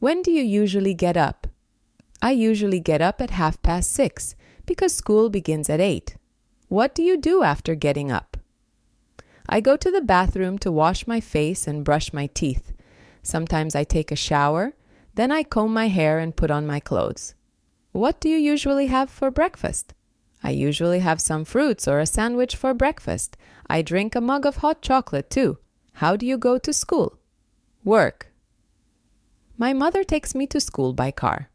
When do you usually get up? I usually get up at 6:30 because school begins at 8. What do you do after getting up? I go to the bathroom to wash my face and brush my teeth. Sometimes I take a shower, then I comb my hair and put on my clothes. What do you usually have for breakfast? I usually have some fruits or a sandwich for breakfast. I drink a mug of hot chocolate too. How do you go to school? Work. My mother takes me to school by car.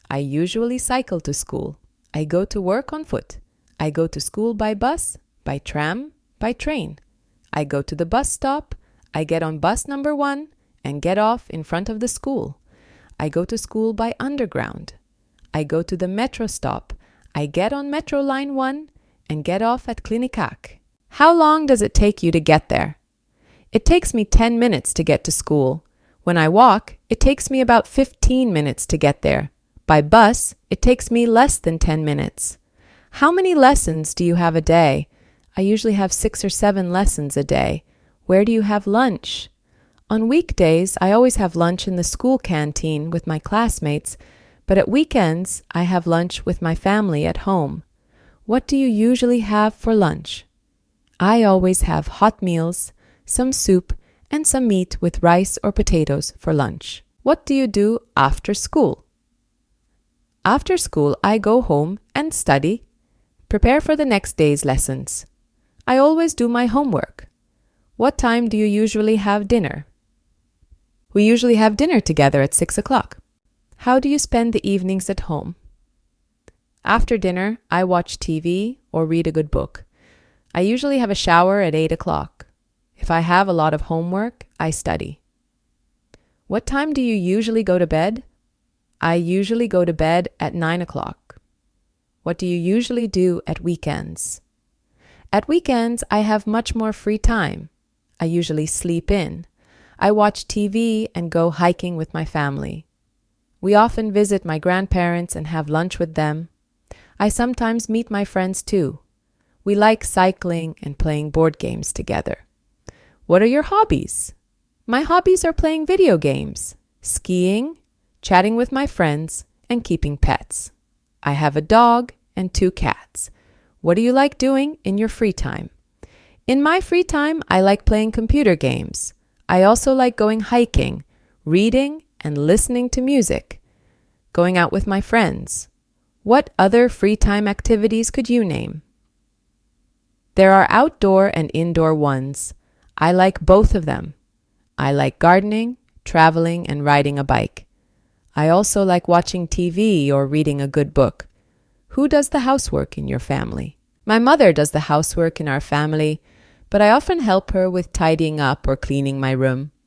I usually cycle to school. I go to work on foot. I go to school by bus, by tram, by train. I go to the bus stop. I get on bus number 1 and get off in front of the school. I go to school by underground. I go to the metro stop. I get on Metro Line 1 and get off at Clinicac. How long does it take you to get there? It takes me 10 minutes to get to school. When I walk, it takes me about 15 minutes to get there. By bus, it takes me less than 10 minutes. How many lessons do you have a day? I usually have 6 or 7 lessons a day. Where do you have lunch? On weekdays, I always have lunch in the school canteen with my classmates, but at weekends, I have lunch with my family at home. What do you usually have for lunch? I always have hot meals, some soup, and some meat with rice or potatoes for lunch. What do you do after school? After school, I go home and study, prepare for the next day's lessons. I always do my homework. What time do you usually have dinner? We usually have dinner together at 6 o'clock. How do you spend the evenings at home? After dinner, I watch TV or read a good book. I usually have a shower at 8 o'clock. If I have a lot of homework, I study. What time do you usually go to bed? I usually go to bed at 9 o'clock. What do you usually do at weekends? At weekends, I have much more free time. I usually sleep in. I watch TV and go hiking with my family. We often visit my grandparents and have lunch with them. I sometimes meet my friends too. We like cycling and playing board games together. What are your hobbies? My hobbies are playing video games, skiing, chatting with my friends, and keeping pets. I have a dog and 2 cats. What do you like doing in your free time? In my free time, I like playing computer games. I also like going hiking, reading, and listening to music, going out with my friends. What other free time activities could you name? There are outdoor and indoor ones. I like both of them. I like gardening, traveling, and riding a bike. I also like watching TV or reading a good book. Who does the housework in your family? My mother does the housework in our family, but I often help her with tidying up or cleaning my room.